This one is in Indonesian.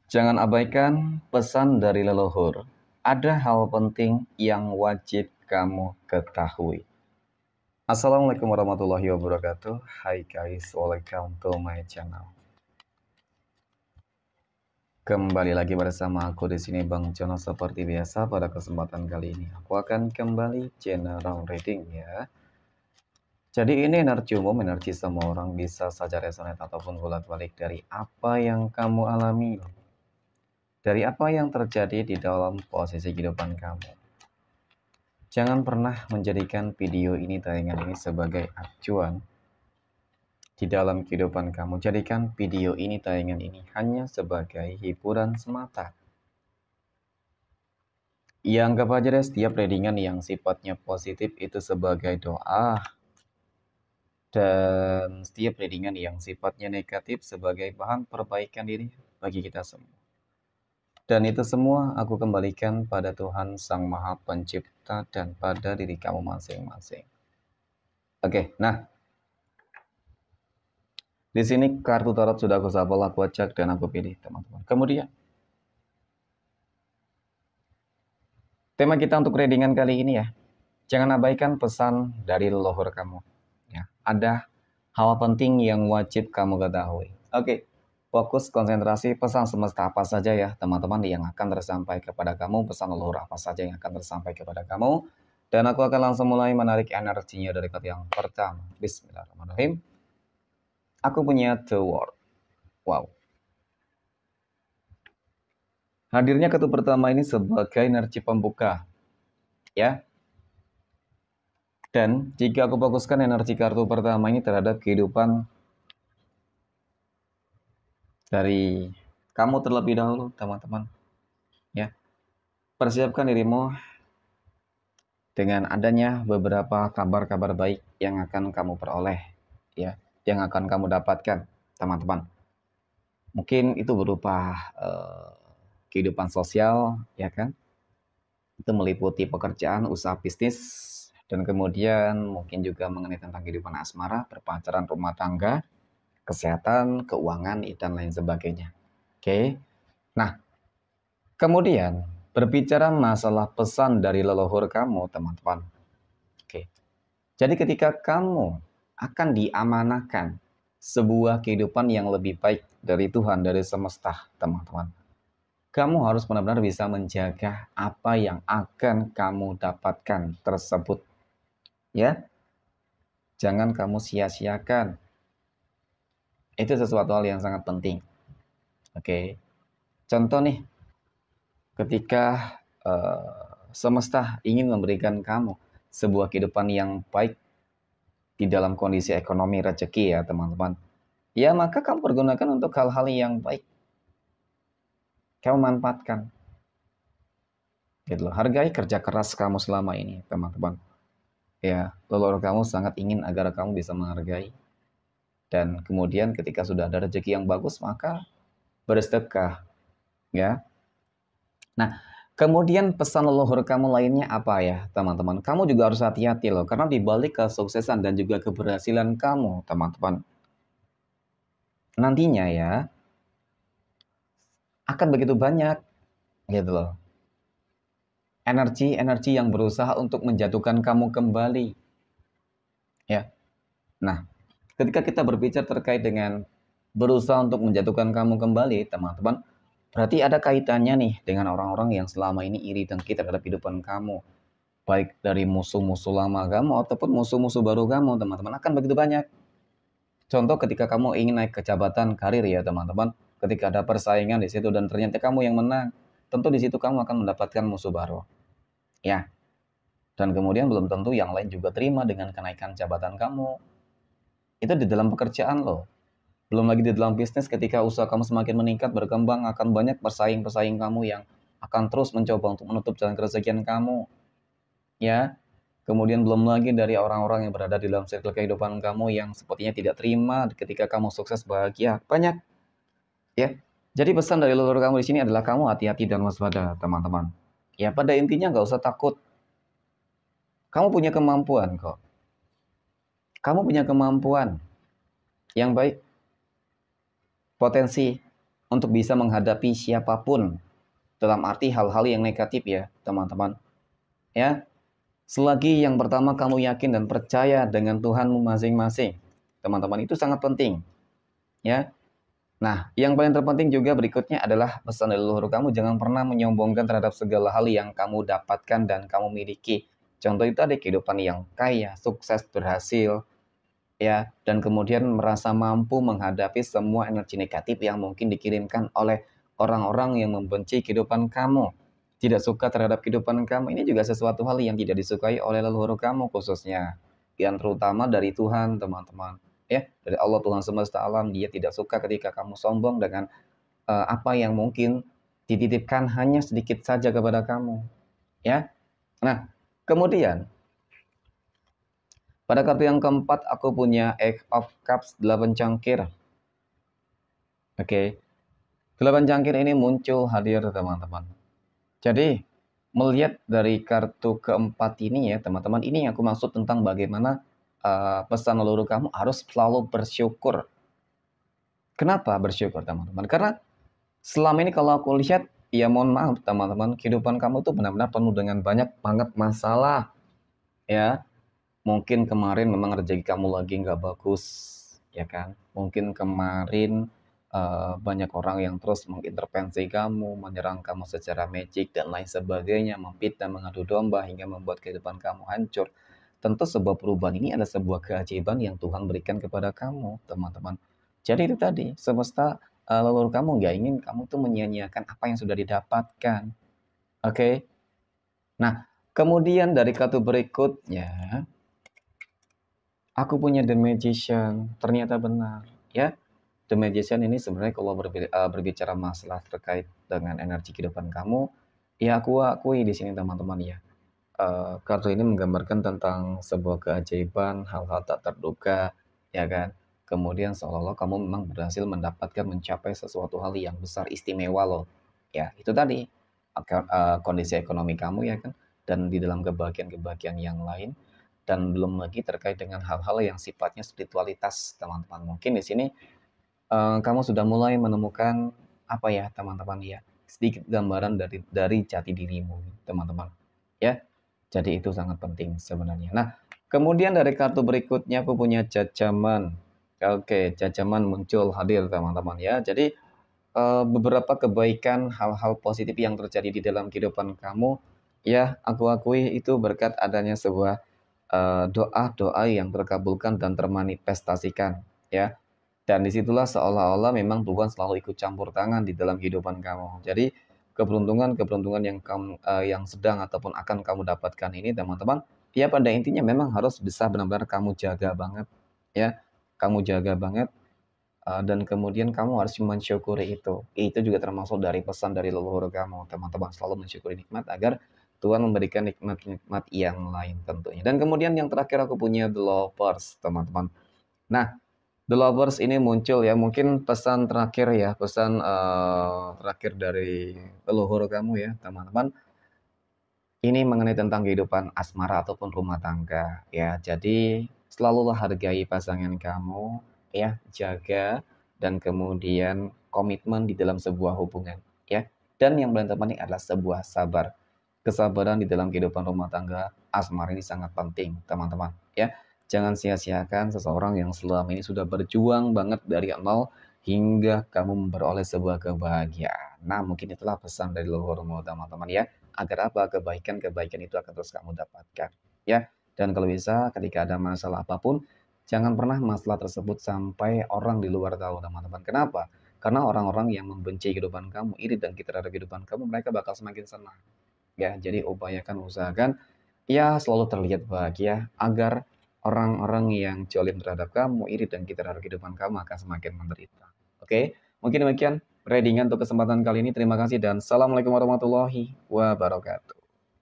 Jangan abaikan pesan dari leluhur. Ada hal penting yang wajib kamu ketahui. Assalamualaikum warahmatullahi wabarakatuh. Hai guys, welcome to my channel. Kembali lagi bersama aku di sini Bang Jono seperti biasa. Pada kesempatan kali ini aku akan kembali general reading ya. Jadi ini energi umum, energi semua orang, bisa saja resonate ataupun bolak-balik dari apa yang kamu alami, dari apa yang terjadi di dalam posisi kehidupan kamu. Jangan pernah menjadikan video ini, tayangan ini sebagai acuan di dalam kehidupan kamu. Jadikan video ini, tayangan ini hanya sebagai hiburan semata. Ya, anggap aja deh setiap readingan yang sifatnya positif itu sebagai doa. Dan setiap readingan yang sifatnya negatif sebagai bahan perbaikan diri bagi kita semua. Dan itu semua aku kembalikan pada Tuhan Sang Maha Pencipta dan pada diri kamu masing-masing. Oke, nah di sini kartu tarot sudah aku shuffle, aku acak dan aku pilih teman-teman. Kemudian tema kita untuk readingan kali ini ya, jangan abaikan pesan dari leluhur kamu. Ya, ada hal penting yang wajib kamu ketahui. Oke, fokus konsentrasi pesan semesta apa saja ya teman-teman yang akan tersampaikan kepada kamu, pesan leluhur apa saja yang akan tersampaikan kepada kamu. Dan aku akan langsung mulai menarik energinya dari kartu yang pertama. Bismillahirrahmanirrahim. Aku punya the word. Wow. Hadirnya kartu pertama ini sebagai energi pembuka. Ya. Dan jika aku fokuskan energi kartu pertama ini terhadap kehidupan dari kamu terlebih dahulu, teman-teman. Ya. Persiapkan dirimu dengan adanya beberapa kabar-kabar baik yang akan kamu peroleh, ya, yang akan kamu dapatkan, teman-teman. Mungkin itu berupa kehidupan sosial, ya kan? Itu meliputi pekerjaan, usaha bisnis, dan kemudian mungkin juga mengenai tentang kehidupan asmara, perpacaran, rumah tangga, kesehatan, keuangan, dan lain sebagainya. Oke. Nah, kemudian berbicara masalah pesan dari leluhur kamu, teman-teman. Oke. Jadi ketika kamu akan diamanahkan sebuah kehidupan yang lebih baik dari Tuhan, dari semesta, teman-teman. Kamu harus benar-benar bisa menjaga apa yang akan kamu dapatkan tersebut. Ya, jangan kamu sia-siakan. Itu sesuatu hal yang sangat penting. Oke. Contoh nih, ketika semesta ingin memberikan kamu sebuah kehidupan yang baik di dalam kondisi ekonomi rezeki ya teman-teman. Ya maka kamu pergunakan untuk hal-hal yang baik. Kamu manfaatkan. Gitu loh. Hargai kerja keras kamu selama ini teman-teman. Ya, leluhur kamu sangat ingin agar kamu bisa menghargai. Dan kemudian ketika sudah ada rezeki yang bagus maka bersedekah. Ya. Nah, kemudian pesan leluhur kamu lainnya apa ya, teman-teman? Kamu juga harus hati-hati loh, karena di balik kesuksesan dan juga keberhasilan kamu, teman-teman, nantinya ya, akan begitu banyak, gitu loh. Energi-energi yang berusaha untuk menjatuhkan kamu kembali. Ya. Nah, ketika kita berbicara terkait dengan berusaha untuk menjatuhkan kamu kembali, teman-teman, berarti ada kaitannya nih dengan orang-orang yang selama ini iri dengki terhadap kehidupan kamu. Baik dari musuh-musuh lama kamu ataupun musuh-musuh baru kamu, teman-teman, akan begitu banyak. Contoh ketika kamu ingin naik ke jabatan karir ya, teman-teman, ketika ada persaingan di situ dan ternyata kamu yang menang, tentu di situ kamu akan mendapatkan musuh baru. Ya. Dan kemudian belum tentu yang lain juga terima dengan kenaikan jabatan kamu. Itu di dalam pekerjaan loh. Belum lagi di dalam bisnis, ketika usaha kamu semakin meningkat, berkembang, akan banyak pesaing-pesaing kamu yang akan terus mencoba untuk menutup jalan kerezekian kamu. Ya, kemudian belum lagi dari orang-orang yang berada di dalam circle kehidupan kamu yang sepertinya tidak terima ketika kamu sukses bahagia. Banyak, ya. Jadi pesan dari leluhur kamu di sini adalah kamu hati-hati dan waspada, teman-teman. Ya, pada intinya nggak usah takut. Kamu punya kemampuan kok. Kamu punya kemampuan yang baik, potensi. untuk bisa menghadapi siapapun, dalam arti hal-hal yang negatif ya, teman-teman. Ya, selagi yang pertama kamu yakin dan percaya dengan Tuhanmu masing-masing, teman-teman, itu sangat penting. Ya. Nah, yang paling terpenting juga berikutnya adalah pesan dari leluhur kamu, jangan pernah menyombongkan terhadap segala hal yang kamu dapatkan dan kamu miliki. Contoh itu ada kehidupan yang kaya, sukses, berhasil, ya, dan kemudian merasa mampu menghadapi semua energi negatif yang mungkin dikirimkan oleh orang-orang yang membenci kehidupan kamu, tidak suka terhadap kehidupan kamu. Ini juga sesuatu hal yang tidak disukai oleh leluhur kamu khususnya, yang terutama dari Tuhan, teman-teman. Ya, dari Allah Tuhan semesta alam, dia tidak suka ketika kamu sombong dengan apa yang mungkin dititipkan hanya sedikit saja kepada kamu, ya. Nah, kemudian pada kartu yang keempat aku punya Eight of Cups, 8 cangkir. Oke. 8 cangkir ini muncul hadir, teman-teman. Jadi, melihat dari kartu keempat ini ya, teman-teman, ini yang aku maksud tentang bagaimana pesan leluhur kamu harus selalu bersyukur. Kenapa bersyukur, teman-teman? Karena selama ini kalau aku lihat, ya mohon maaf, teman-teman, kehidupan kamu tuh benar-benar penuh dengan banyak banget masalah, ya. Mungkin kemarin memang rezeki kamu lagi nggak bagus, ya kan? Mungkin kemarin banyak orang yang terus mengintervensi kamu, menyerang kamu secara magic dan lain sebagainya, memfitnah, mengadu domba hingga membuat kehidupan kamu hancur. Tentu sebuah perubahan ini adalah sebuah keajaiban yang Tuhan berikan kepada kamu, teman-teman. Jadi itu tadi, semesta leluhur kamu nggak ingin kamu tuh menyia-nyiakan apa yang sudah didapatkan. Oke? Nah, kemudian dari kartu berikutnya, aku punya The Magician, ternyata benar, ya. The Magician ini sebenarnya kalau berbicara masalah terkait dengan energi kehidupan kamu, ya aku akui di sini, teman-teman, ya. Kartu ini menggambarkan tentang sebuah keajaiban, hal-hal tak terduga, ya kan. Kemudian seolah-olah kamu memang berhasil mendapatkan mencapai sesuatu hal yang besar istimewa loh. Ya, itu tadi kondisi ekonomi kamu ya kan, dan di dalam kebahagiaan-kebahagiaan yang lain, dan belum lagi terkait dengan hal-hal yang sifatnya spiritualitas, teman-teman. Mungkin di sini kamu sudah mulai menemukan apa ya, teman-teman ya, sedikit gambaran dari jati dirimu, teman-teman. Ya, jadi itu sangat penting sebenarnya. Nah, kemudian dari kartu berikutnya aku punya Jajaman. Oke, Jajaman muncul hadir, teman-teman ya. Jadi beberapa kebaikan, hal-hal positif yang terjadi di dalam kehidupan kamu, ya aku akui itu berkat adanya sebuah doa-doa yang terkabulkan dan termanifestasikan, ya. Dan disitulah seolah-olah memang Tuhan selalu ikut campur tangan di dalam kehidupan kamu. Jadi keberuntungan-keberuntungan yang yang sedang ataupun akan kamu dapatkan ini, teman-teman, ya pada intinya memang harus bisa benar-benar kamu jaga banget, ya. Kamu jaga banget, dan kemudian kamu harus mensyukuri itu. Itu juga termasuk dari pesan dari leluhur kamu, teman-teman, selalu mensyukuri nikmat agar Tuhan memberikan nikmat-nikmat yang lain tentunya. Dan kemudian yang terakhir aku punya The Lovers, teman-teman. Nah, The Lovers ini muncul ya, mungkin pesan terakhir ya, pesan terakhir dari leluhur kamu ya, teman-teman. Ini mengenai tentang kehidupan asmara ataupun rumah tangga ya. Jadi selalulah hargai pasangan kamu ya, jaga dan kemudian komitmen di dalam sebuah hubungan ya. Dan yang paling terpenting adalah sebuah sabar. Kesabaran di dalam kehidupan rumah tangga asmara ini sangat penting, teman-teman ya. Jangan sia-siakan seseorang yang selama ini sudah berjuang banget dari nol hingga kamu memperoleh sebuah kebahagiaan. Nah, mungkin itulah pesan dari leluhurmu, teman-teman ya, agar apa? Kebaikan-kebaikan itu akan terus kamu dapatkan, ya. Dan kalau bisa ketika ada masalah apapun, jangan pernah masalah tersebut sampai orang di luar tahu, teman-teman. Kenapa? Karena orang-orang yang membenci kehidupan kamu, iri dan kita terhadap kehidupan kamu, mereka bakal semakin senang. Ya, jadi usahakan ya selalu terlihat bahagia agar orang-orang yang jolim terhadap kamu, iri dan kita terhadap kehidupan kamu akan semakin menderita. Oke, mungkin demikian readingan untuk kesempatan kali ini. Terima kasih dan assalamualaikum warahmatullahi wabarakatuh.